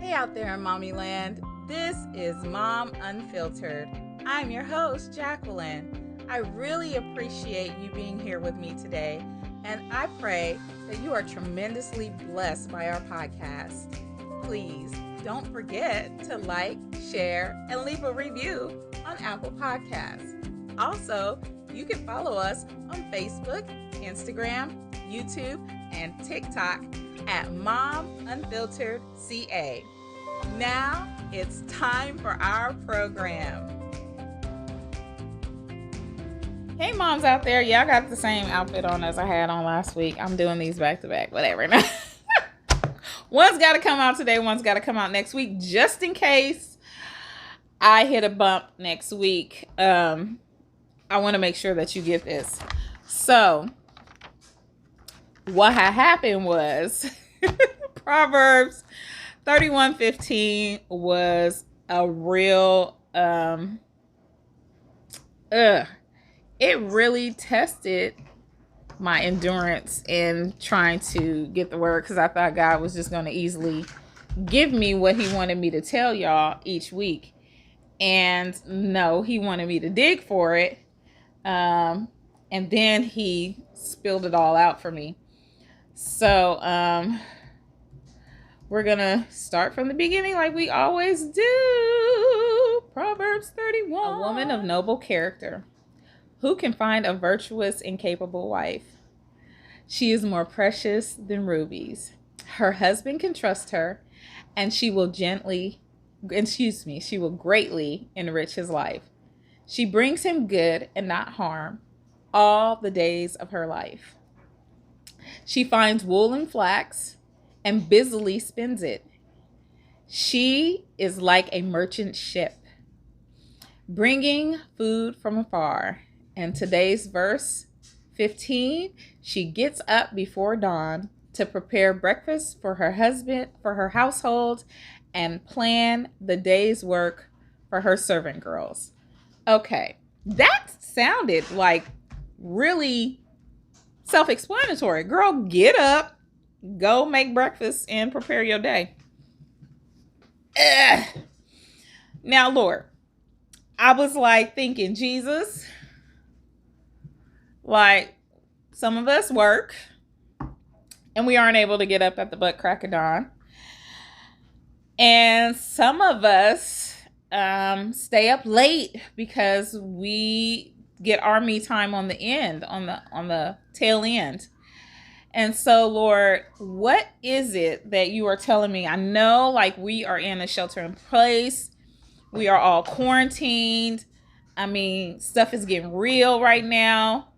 Hey out there in Mommy Land, this is Mom Unfiltered. I'm your host, Jacqueline. I really appreciate you being here with me today, and I pray that you are tremendously blessed by our podcast. Please don't forget to like, share, and leave a review on Apple Podcasts. Also, you can follow us on Facebook, Instagram, YouTube, and TikTok at Mom Unfiltered CA. Now it's time for our program. Hey moms out there, y'all got the same outfit on as I had on last week. I'm doing these back to back, whatever. One's got to come out today, one's got to come out next week, just in case I hit a bump next week. I want to make sure that you get this. So what had happened was Proverbs 31:15 was a real it really tested my endurance in trying to get the word, because I thought God was just going to easily give me what he wanted me to tell y'all each week. And no, he wanted me to dig for it. And then he spilled it all out for me. So we're going to start from the beginning like we always do. Proverbs 31. A woman of noble character. Who can find a virtuous and capable wife? She is more precious than rubies. Her husband can trust her, and she will greatly enrich his life. She brings him good and not harm all the days of her life. She finds wool and flax and busily spins it. She is like a merchant ship, bringing food from afar. And today's verse 15, she gets up before dawn to prepare breakfast for her husband, for her household, and plan the day's work for her servant girls. Okay, that sounded like really self-explanatory. Girl, get up, go make breakfast, and prepare your day. Ugh. Now, Lord, I was like thinking, Jesus, like some of us work and we aren't able to get up at the butt crack of dawn. And some of us stay up late because we get our me time on the end, on the tail end. And so, Lord, what is it that you are telling me? I know, like, we are in a shelter in place. We are all quarantined. I mean, stuff is getting real right now.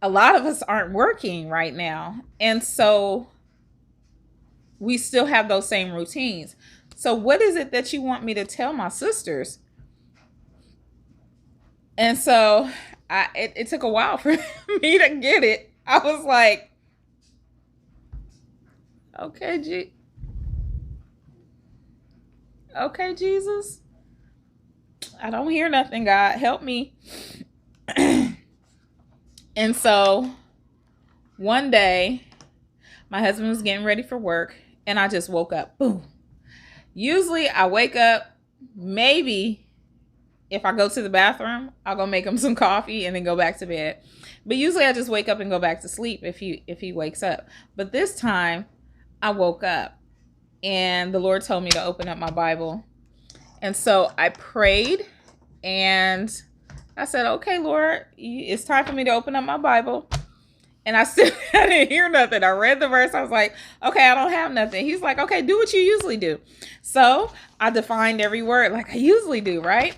A lot of us aren't working right now. And so we still have those same routines. So what is it that you want me to tell my sisters? And so it took a while for me to get it. I was like, okay, Jesus. I don't hear nothing, God. Help me. And so one day, my husband was getting ready for work, and I just woke up. Boom. Usually I wake up, maybe if I go to the bathroom, I'll go make him some coffee and then go back to bed. But usually I just wake up and go back to sleep if he wakes up. But this time I woke up and the Lord told me to open up my Bible. And so I prayed and I said, okay, Lord, it's time for me to open up my Bible. And I didn't hear nothing. I read the verse. I was like, okay, I don't have nothing. He's like, okay, do what you usually do. So I defined every word like I usually do, right?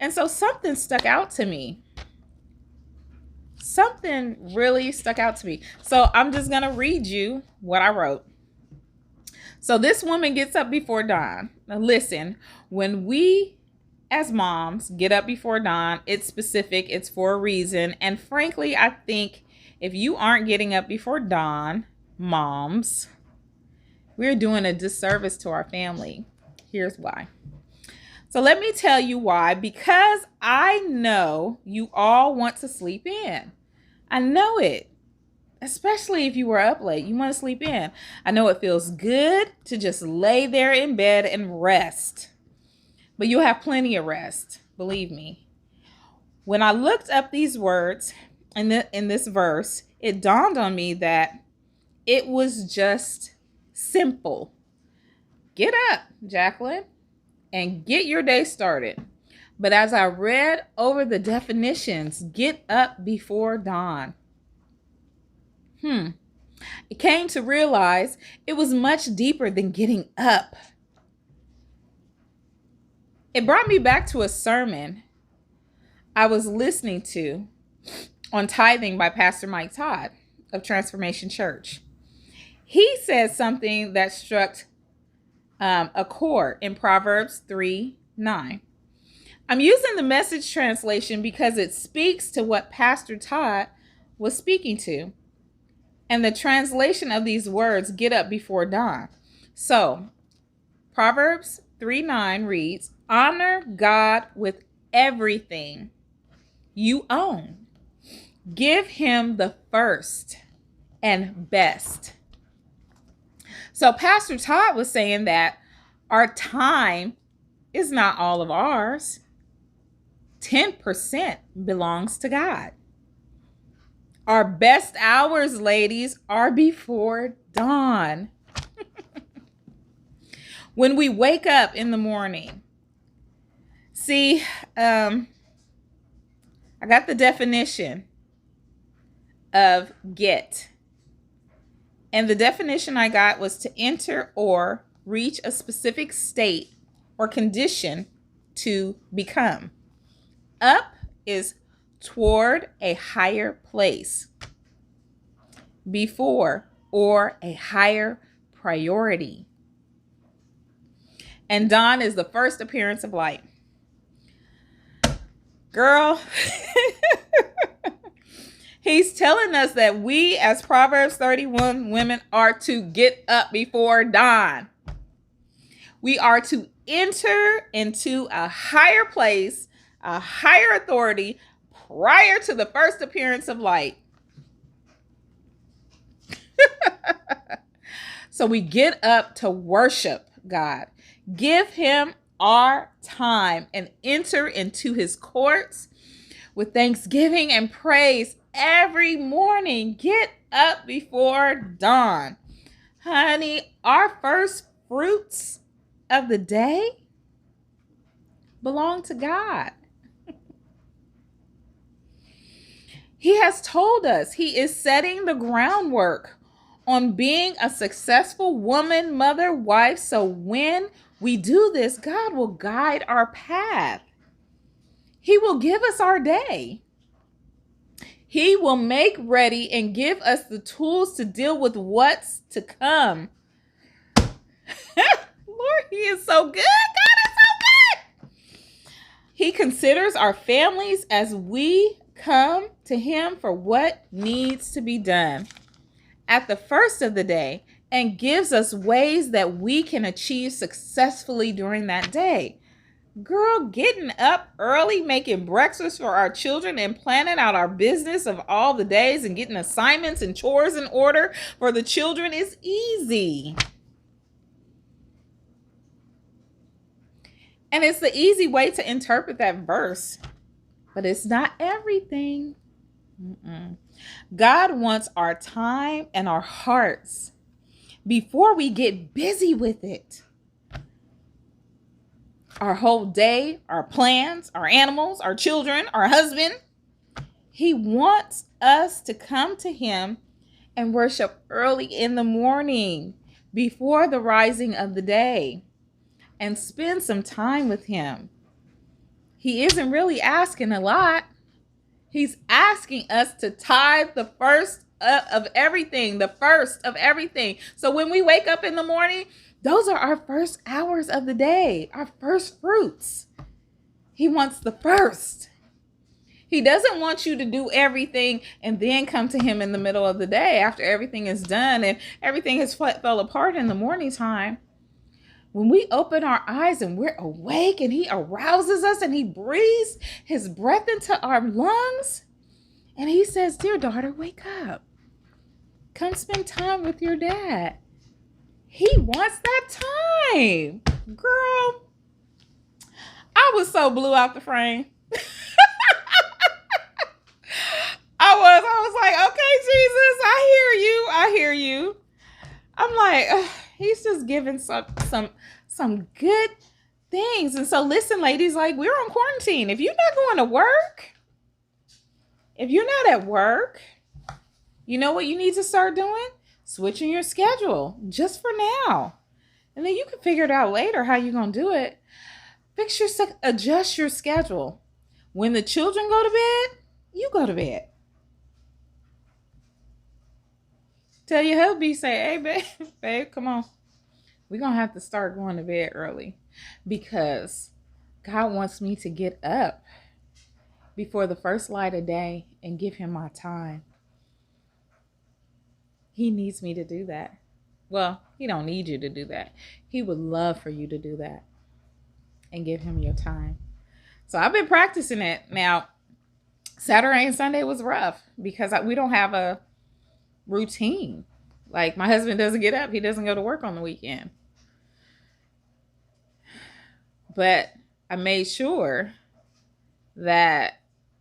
And so something stuck out to me. Something really stuck out to me. So I'm just going to read you what I wrote. So this woman gets up before dawn. Now listen, when we as moms get up before dawn, it's specific, it's for a reason. And frankly, I think if you aren't getting up before dawn, moms, we're doing a disservice to our family. Here's why. So let me tell you why. Because I know you all want to sleep in. I know it. especially if you were up late. You want to sleep in. I know it feels good to just lay there in bed and rest, but you'll have plenty of rest. Believe me. When I looked up these words in this verse, it dawned on me that it was just simple. Get up, Jacqueline, and get your day started. But as I read over the definitions, get up before dawn. It came to realize it was much deeper than getting up. It brought me back to a sermon I was listening to on tithing by Pastor Mike Todd of Transformation Church. He said something that struck a chord in Proverbs 3:9. I'm using the Message translation because it speaks to what Pastor Todd was speaking to. And the translation of these words, get up before dawn. So, Proverbs 3:9 reads, honor God with everything you own. Give him the first and best. So Pastor Todd was saying that our time is not all of ours. 10% belongs to God. Our best hours, ladies, are before dawn. When we wake up in the morning. See, I got the definition of get. And the definition I got was to enter or reach a specific state or condition to become. Up is toward a higher place. Before or a higher priority. And dawn is the first appearance of light. Girl, he's telling us that we as Proverbs 31 women are to get up before dawn. We are to enter into a higher place, a higher authority prior to the first appearance of light. So we get up to worship God. Give him our time and enter into his courts with thanksgiving and praise every morning. Get up before dawn. Honey, our first fruits of the day belong to God. He has told us he is setting the groundwork on being a successful woman, mother, wife. So when we do this, God will guide our path. He will give us our day. He will make ready and give us the tools to deal with what's to come. Lord, he is so good. God is so good. He considers our families as we come to him for what needs to be done at the first of the day, and gives us ways that we can achieve successfully during that day. Girl, getting up early, making breakfast for our children, and planning out our business of all the days and getting assignments and chores in order for the children is easy. And it's the easy way to interpret that verse, but it's not everything. God wants our time and our hearts before we get busy with it. Our whole day, our plans, our animals, our children, our husband. He wants us to come to him and worship early in the morning before the rising of the day and spend some time with him. He isn't really asking a lot. He's asking us to tithe the first of everything, the first of everything. So when we wake up in the morning, those are our first hours of the day, our first fruits. He wants the first. He doesn't want you to do everything and then come to him in the middle of the day after everything is done and everything has fell apart in the morning time. When we open our eyes and we're awake and he arouses us and he breathes his breath into our lungs and he says, dear daughter, wake up. Come spend time with your dad. He wants that time. Girl, I was so blew out the frame. I was like, okay, Jesus, I hear you. I'm like, he's just giving some good things. And so listen, ladies, like, we're on quarantine. If you're not going to work, if you're not at work, you know what you need to start doing? Switching your schedule just for now. And then you can figure it out later how you're going to do it. Adjust your schedule. When the children go to bed, you go to bed. Tell your hubby, say, hey, babe, come on. We're going to have to start going to bed early because God wants me to get up before the first light of day and give him my time. He needs me to do that. Well, he don't need you to do that. He would love for you to do that and give him your time. So I've been practicing it. Now, Saturday and Sunday was rough because we don't have a routine. Like, my husband doesn't get up. He doesn't go to work on the weekend. But I made sure that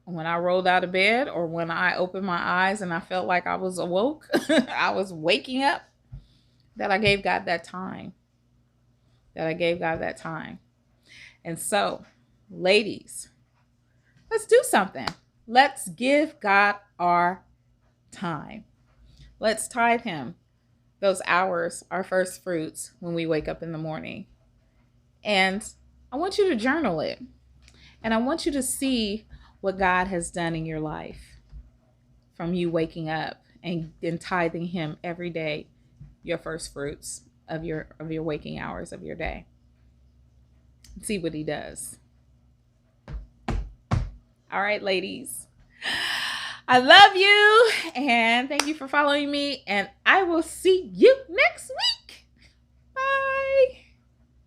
when I rolled out of bed or when I opened my eyes and I felt like I was awoke, I was waking up, that I gave God that time. And so, ladies, let's do something. Let's give God our time. Let's tithe him those hours, our first fruits, when we wake up in the morning. And I want you to journal it. And I want you to see what God has done in your life from you waking up and tithing him every day your first fruits of your waking hours of your day. See what he does. All right, ladies. I love you and thank you for following me, and I will see you next week. Bye.